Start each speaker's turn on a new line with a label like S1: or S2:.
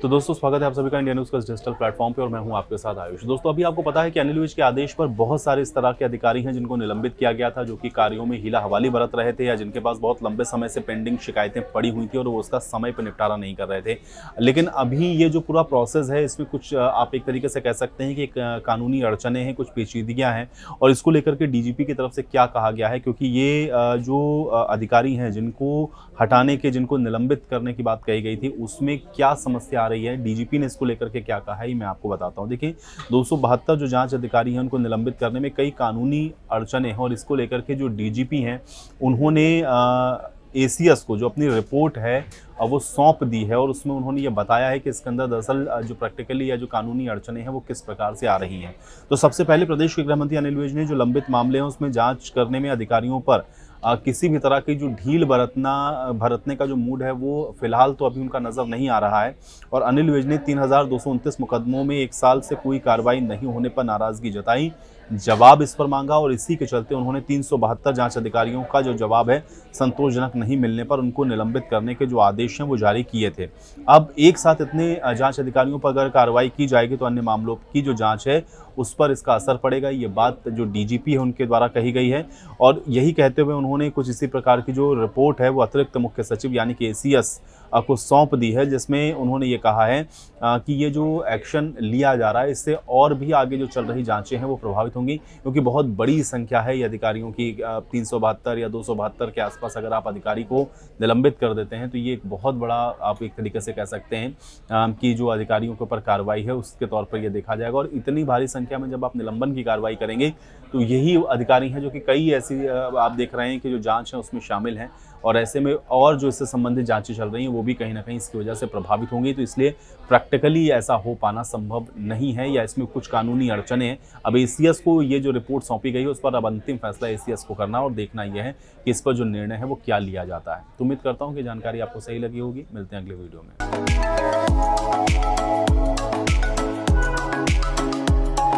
S1: तो दोस्तों स्वागत है आप सभी का इंडिया न्यूज़ का डिजिटल प्लेटफॉर्म पे और मैं हूं आपके साथ आयुष। दोस्तों अभी आपको पता है कि अनिल विज के आदेश पर बहुत सारे इस तरह के अधिकारी हैं जिनको निलंबित किया गया था, जो कि कार्यों में हीला हवाली बरत रहे थे या जिनके पास बहुत लंबे समय से पेंडिंग शिकायतें पड़ी हुई थी और वो उसका समय पर निपटारा नहीं कर रहे थे। लेकिन अभी ये जो पूरा प्रोसेस है इसमें कुछ आप एक तरीके से कह सकते हैं कि कानूनी अड़चने हैं, कुछ पेचीदगियाँ हैं और इसको लेकर के डीजीपी की तरफ से क्या कहा गया है, क्योंकि ये जो अधिकारी हैं जिनको हटाने के, जिनको निलंबित करने की बात कही गई थी, उसमें क्या समस्या आ रही है, डीजीपी ने इसको लेकर के क्या कहा है, ये मैं आपको बताता हूं। देखिए 272 जो जांच अधिकारी हैं उनको निलंबित करने में कई कानूनी अड़चने हैं और इसको लेकर के जो डीजीपी हैं उन्होंने एसीएस को जो अपनी रिपोर्ट है वो सौंप दी है और उसमें उन्होंने ये बताया है कि इसके अंदर दरअसल जो प्रैक्टिकली या जो कानूनी अड़चने हैं वो किस प्रकार से आ रही हैं। तो सबसे पहले प्रदेश के गृह मंत्री अनिल विज ने जो लंबित मामले हैं उसमें जांच करने में अधिकारियों पर किसी भी तरह की जो ढील बरतने का जो मूड है वो फिलहाल तो अभी उनका नज़र नहीं आ रहा है। और अनिल विज ने 3229 मुकदमों में 1 साल से कोई कार्रवाई नहीं होने पर नाराजगी जताई, जवाब इस पर मांगा और इसी के चलते उन्होंने 372 जांच अधिकारियों का जो जवाब है संतोषजनक नहीं मिलने पर उनको निलंबित करने के जो आदेश हैं वो जारी किए थे। अब एक साथ इतने जांच अधिकारियों पर अगर कार्रवाई की जाएगी तो अन्य मामलों की जो जांच है उस पर इसका असर पड़ेगा, ये बात जो डीजीपी है उनके द्वारा कही गई है। और यही कहते हुए उन्होंने कुछ इसी प्रकार की जो रिपोर्ट है वो अतिरिक्त मुख्य सचिव यानी कि एसीएस को सौंप दी है, जिसमें उन्होंने ये कहा है कि ये जो एक्शन लिया जा रहा है इससे और भी आगे जो चल रही जांचें हैं वो प्रभावित होंगी, क्योंकि बहुत बड़ी संख्या है ये अधिकारियों की। 372 या 272 के आसपास अगर आप अधिकारी को निलंबित कर देते हैं तो ये एक बहुत बड़ा, आप एक तरीके से कह सकते हैं कि जो अधिकारियों के ऊपर कार्रवाई है उसके तौर पर ये देखा जाएगा। और इतनी भारी संख्या में जब आप निलंबन की कार्रवाई करेंगे तो यही अधिकारी हैं जो कि कई ऐसी आप देख रहे हैं कि जो जांच है उसमें शामिल हैं और ऐसे में और जो इससे संबंधित जांचें चल रही हैं वो भी कहीं ना कहीं इसकी वजह से प्रभावित होंगी। तो इसलिए प्रैक्टिकली ऐसा हो पाना संभव नहीं है या इसमें कुछ कानूनी अड़चने हैं। अब एसीएस को ये जो रिपोर्ट सौंपी गई है उस पर अब अंतिम फैसला एसीएस को करना और देखना यह है कि इस पर जो निर्णय है वो क्या लिया जाता है। तो उम्मीद करता हूँ कि जानकारी आपको सही लगी होगी। मिलते हैं अगले वीडियो में।